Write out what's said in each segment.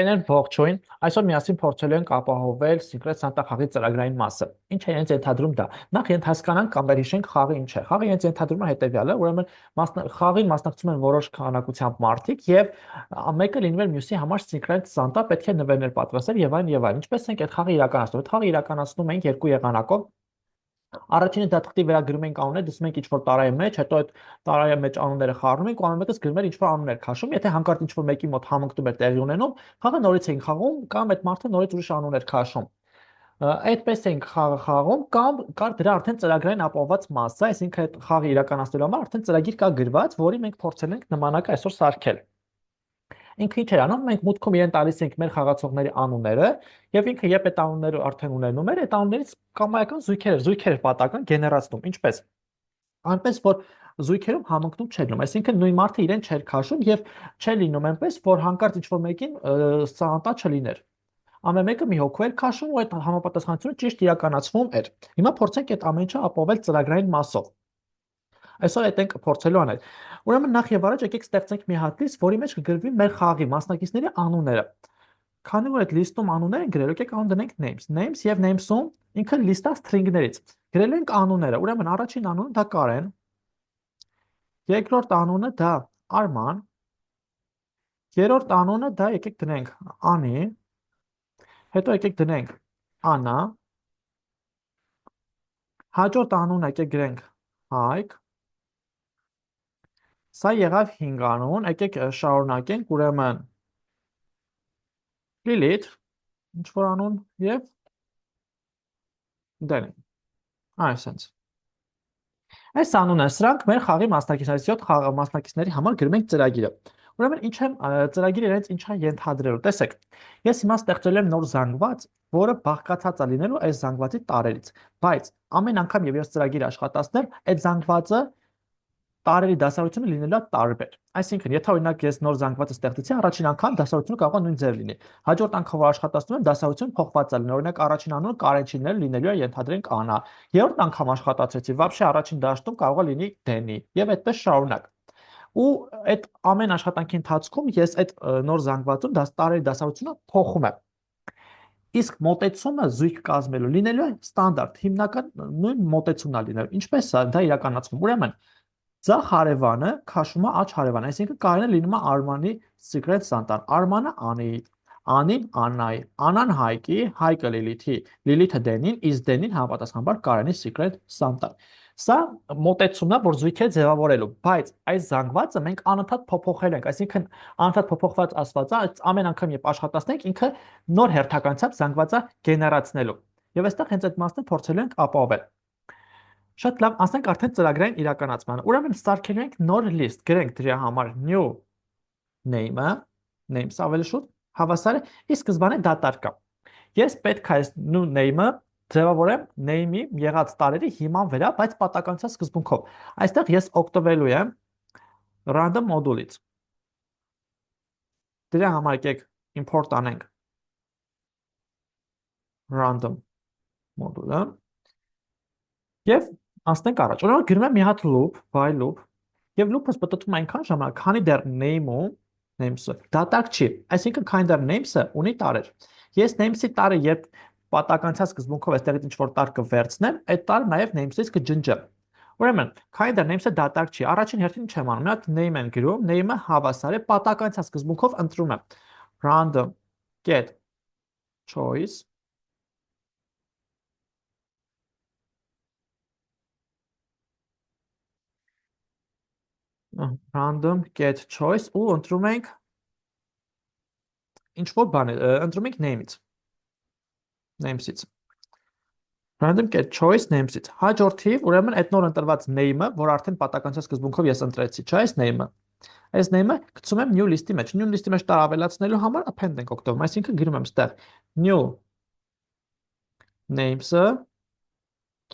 Ընկերներ ողջույն, այսօր միասին փորձելու ենք ապահովել Secret Santa խաղի ծրագրային մասը։ Ինչ է իրենց ենթադրում դա։ Նախ ենթահասկանանք կամ վերհիշենք խաղը ինչ է։ Խաղը իրենց ենթադրում է հետևյալը, ուրեմն խաղին մասնակցում են որոշ քանակությամբ մարդիկ եւ մեկը լինում է մյուսի համար Secret Santa պետք է նվերներ պատրաստել եւ այլն եւ այլն։ Ինչպես ենք այդ խաղը իրականացնում։ Այդ խաղը իրականացնում ենք երկու եղանակով։ Առաջինը դա թղթի վրա գրում ենք անուններ, դասում ենք ինչ-որ տարայի մեջ, հետո այդ տարայի մեջ անունները խառնում ենք, ու անուն մեկս գրում ենք ինչ-որ անուններ քաշում, եթե հանկարծ ինչ-որ մեկի մոտ համընկնում է տեղի ունենում, խաղը նորից ենք խաղում կամ այդ մարդը նորից ուրիշ անուններ քաշում։ Այդպես ենք խաղը խաղում կամ կար դրա արդեն ծրագրային ապահովված մասը, այսինքն այդ խաղը իրականացնելու համար արդեն ծրագիր կա գրված, որի մենք փորձել ենք նմանակը այսօր սարքել։ Ինքը ինչ էր անում, մենք մուտքում իրեն տալիս ենք մեր խաղացողների անունները, եւ ինքը երբ այդ անունները արդեն ունենում էր, այդ անուններից կամայական զույգեր պատական գեներացնում, ինչպես այնպես որ զույգերում համընկնում չէ լինում, այսինքն նույն մարդը իրեն չէր քաշում եւ չէ լինում այնպես, որ հանկարծ ինչ-որ մեկին սանտա չլիներ։ Ամեն մեկը մի հոգու էր քաշում ու այդ համապատասխանությունը ճիշտ իրականացվում էր։ Հիմա փորձենք այդ ամեն ինչը ապահովել ծրագրային մասով։ Այսօր այդ ենք փորձելու անել։ Ուրեմն նախ եւ առաջ եկեք ստեղծենք մի հատ լիստ, որի մեջ կգրվի մեր խաղի մասնակիցների անունները։ Քանի որ այդ լիստում անուններ են գրել, եկեք անուն դնենք names եւ names-ում ինքը լիստա string-ներից գրել ենք անունները։ Ուրեմն առաջին անունը դա Կարեն, երկրորդ անունը դա Արման, երրորդ անունը դա եկեք դնենք Անի, հետո եկեք դնենք Անա, հաջորդ անունը եկեք գրենք Հայկ, սա եղավ 5 անուն, եկեք շարունակենք, ուրեմն Լիլիթ, ինչ որ անուն եւ դնենք։ Այսպես։ Այս անունը սրանք մեր խաղի մասնակիցներից 7 խաղ մասնակիցների համար գրում ենք ծրագիրը։ Ուրեմն ինչ եմ ծրագիրը իրենց ինչա ենթադրելու։ Տեսեք, ես հիմա ստեղծել եմ նոր զանգված, որը բաղկացած է լինելու այս զանգվածի տարերից, բայց ամեն անգամ եւ ես ծրագիրը աշխատացնեմ, այդ զանգվածը տարերի դասավորությունը լինելու է տարբեր։ Այսինքն, եթե օրինակ ես նոր զանգվածը ստեղծեցի, առաջին անգամ դասավորությունը կարող է նույն ձև լինի։ Հաջորդ անգամ որ աշխատացնում եմ, դասավորությունը փոխված է լինի։ Օրինակ առաջին անունը Կարենչինն լինելու է ենթադրենք Անա։ Երրորդ անգամ աշխատացրեցի, вообще առաջին դաշտում կարող է լինի Դենի եւ այդպես շարունակ։ Ու այդ ամեն աշխատանքի ընթացքում ես այդ նոր զանգվածում տարերի դասավորությունը փոխում եմ։ Իսկ մոտեցումը զույգ կազմելու լինելու է ստանդարտ, հիմնական նույն մոտեցումն է լինելու։ Ինչպես է դա իրականացվում։ Ուրեմն Ձախ հարևանը քաշում է աջ հարևան, այսինքն Կարենը լինում է Արմանի Secret Santa-ն, Արմանը Անի, Անին Աննայի, Անան Հայկի, Հայկը Լիլիթի, Լիլիթը Դենին, իսկ Դենին համապատասխանաբար Կարենի Secret Santa-ն։ Սա մոտեցումն է, որ զույգեր ձևավորելու, բայց այս զանգվածը մենք անընդհատ փոփոխել ենք, այսինքն անընդհատ փոփոխված ասվածը ամեն անգամ երբ աշխատացնենք, ինքը նոր հերթականությամբ զանգվածը գեներացնելու։ Եվ այստեղ հենց այդ մասը փորձելու ենք ապահովել։ Շատ լավ, ասենք արդեն ծրագրային իրականացմանը։ Ուրեմն սարքելու ենք նոր list, գրենք դրա համար new name-ը, names ավելի շուտ, հավասար է, իսկ սկզբանե դատարկ կա։ Ես պետք է այս new name-ը ձևավորեմ name-ի եղած տարերի հիման վրա, բայց պատականության սկզբունքով։ Այստեղ ես օգտվելու եմ random մոդուլից։ Դրա համար եկեք import անենք random մոդուլը եւ անցնենք առաջ։ Ուրեմն գրում եմ մի հատ loop, while loop, եւ loop-ը պատտվում այնքան ժամանակ, քանի դեռ name-ում, names-ը դատարկ չի, այսինքն քանի դեռ names-ը ունի տարեր։ Ես names-ի տարը երբ պատականության սկզբունքով այստեղից ինչ-որ տար կվերցնեմ, այդ տարը նաեւ names-ից կջնջեմ։ Ուրեմն, քանի դեռ names-ը դատարկ չի, առաջին հերթին ինչ եմ անում, մի հատ name են գրում, name-ը հավասար է պատականության սկզբունքով ընտրում եմ random get choice random get choice ու ընտրում ենք ինչ որ բան է, ընտրում ենք names-ից random get choice names-ից հաջորդիվ ուրեմն այդ նոր ընտրված name-ը, որ արդեն պատականության սկզբունքով ես ընտրեցի, չէ՞, այս name-ը այս name-ը գցում եմ new list-ի մեջ, new list-ի մեջ տար ավելացնելու համար append ենք օգտվում, այսինքն գրում եմ ստեղ new names-ը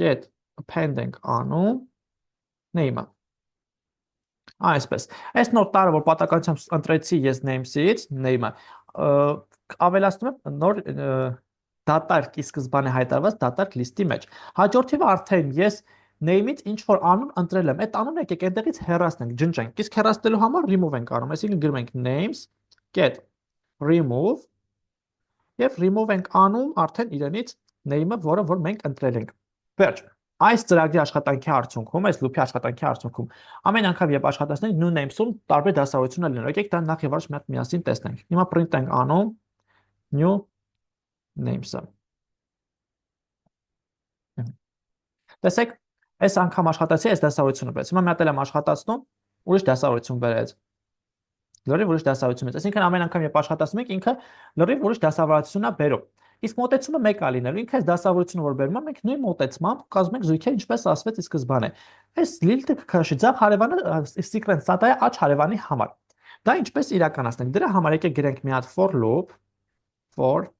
get append ենք անում name-ը Այսպես, այս նոր տարը, որ պատականությամբ ընտրեցի ես names-ից, name-ը, ավելացնում եմ նոր դատարկ ի սկզբանե հայտարարված դատարկ list-ի մեջ։ Հաջորդիվը արդեն ես name-ից ինչ որ անուն ընտրել եմ, այդ անունը եկեք այնտեղից հեռացնենք, ջնջենք։ Իսկ հեռացնելու համար remove ենք անում, այսինքն գրում ենք names get remove Եվ remove ենք անում արդեն իրենից name-ը, որ մենք ընտրել ենք։ Վերջ։ Այս ծրագրի աշխատանքի արդյունքում, այս loop-ի աշխատանքի արդյունքում ամեն անգամ երբ աշխատացնենք new names-ում տարբեր դասավորություններ լինելու։ Եկեք դա նախ եւ առաջ մի հատ միասին տեսնենք։ Հիմա print ենք անում new names-ը։ Տեսեք, այս անգամ աշխատացի այս դասավորությունը բերեց։ Հիմա մի հատ էլ եմ աշխատացնում, ուրիշ դասավորություն բերեց։ Լրիվ ուրիշ դասավորություն բերեց։ Այսինքն ամեն անգամ երբ աշխատացնում ենք, ինքը լրիվ ուրիշ դասավորությունն է բերում։ Իսկ մոտեցումը մեկ է լինելու, ինքը այս դասավորությունը որ բերում է, մենք նույն մոտեցմամբ կազմում ենք զույգեր, ինչպես ասվեց ի սկզբանե։ Այս լիլտը քաշի ձախ հարևանը secret stat-ը աջ հարևանի համար։ Դա ինչպես իրականացնենք։ Դրա համար եկեք գրենք մի հատ for loop for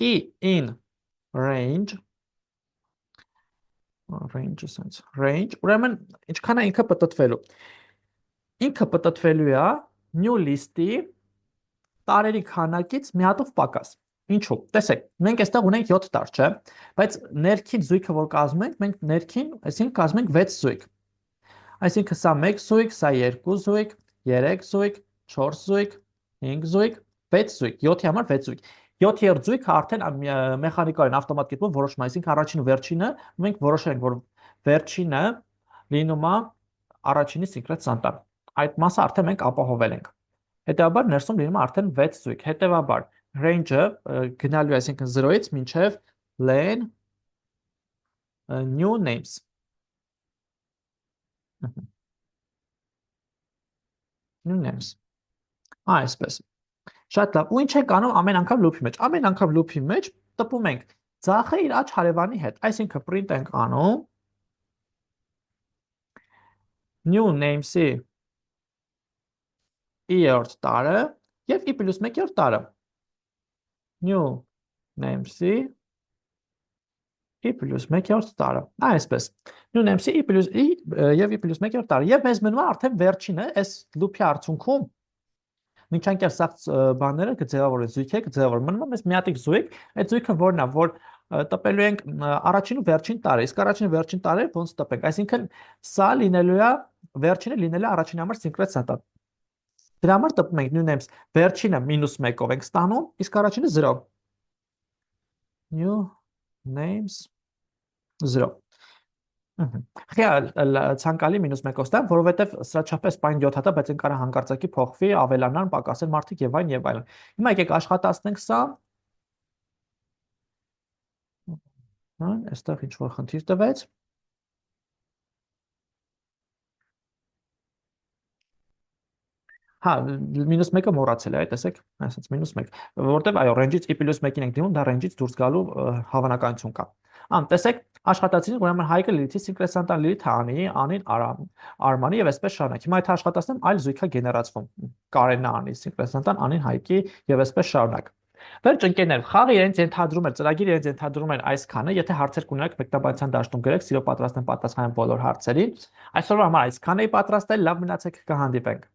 e in range sense range, ուրեմն ինչքան է ինքը պատտվելու։ Ինքը պատտվելու է new list-ի տարերի քանակից մի հատով պակաս։ Ինչու՞։ Տեսեք, մենք այստեղ ունենք 7 տար, չէ՞, բայց ներքին զույգը որ կազմում ենք, մենք ներքին, այսինքն կազմում ենք 6 զույգ։ Այսինքն սա 1 զույգ, սա 2 զույգ, 3 զույգ, 4 զույգ, 5 զույգ, 6 զույգ, 7-ի համար 6 զույգ։ 7-րդ զույգը արդեն մեխանիկորեն ավտոմատ կերպով որոշում է, այսինքն առաջին ու վերջինը մենք որոշել ենք, որ վերջինը լինում է առաջինի secret santa։ Այդ մասը արդեն մենք ապահովել ենք։ Հետևաբար ներսում լինում է արդեն 6 զույգ։ Հետևաբար range-ը գնալու է, այսինքն 0-ից մինչև len new names։ New names։ Այսպես։ Շատ լավ։ Ու ինչ ենք անում ամեն անգամ loop-ի մեջ։ Ամեն անգամ loop-ի մեջ տպում ենք ձախը իր աջ հարևանի հետ։ Այսինքն print ենք անում new names-ի i-րդ տարը եւ i+1-րդ տարը։ New names-ի i+1-րդ տարը։ Այսպես։ New names-ի i եւ i+1-րդ տարը։ Եվ մեզ մնում է արդեն վերջինը այս loop-ի արդյունքում միջանկյալ սաղ բաները կձևավորեն, զույգերը կձևավորեն։ Մնում է մեզ մի հատ զույգ, այդ զույգը որն է, որ տպելու ենք առաջին ու վերջին տարը, իսկ առաջին ու վերջին տարերը ոնց տպենք։ Այսինքն սա լինելու է վերջինը լինելու է առաջինի համար secret santa։ Դրա համար տպում ենք new names վերջինը -1-ով ենք ստանում, իսկ առաջինը 0։ New names 0։ Ցանկալի -1-ով ստանամ, որովհետև սրա չափը spine 7 հատա, բայց այն կարա հանկարծակի փոխվի, ավելանան, պակասեն մարդիկ եւ այլն եւ այլն։ Հիմա եկեք աշխատացնենք սա։ Հա, այստեղ ինչ որ խնդիր տվեց։ Հա, -1-ը մոռացել է, տեսեք, այսպես -1, որտեվ այո, range-ից i+1-ին ենք դիմում, դա range-ից դուրս գալու հավանականություն կա։ Տեսեք, աշխատացին, ուրեմն Հայկը Լիլիթի secret santa Լիլիթը անի, Անին Արմանի եւ այսպես շարունակ։ Հիմա եթե աշխատացնեմ, այլ զույգ է գեներացվում։ Կարենը անի secret santa-ն Անին Հայկի եւ այսպես շարունակ։ Վերջ ընկերներ, խաղը իրենց ենթադրում էր, ծրագիրը իրենց ենթադրում էր այսքանը, եթե հարցեր կունենաք, մեկնաբանության դաշտում գրեք, սիրով պատրաստ եմ պատասխանել բոլոր հարցերին։ Այսօրվա համար այսքան էի պատրաստել, լավ մնացեք, կհանդիպենք։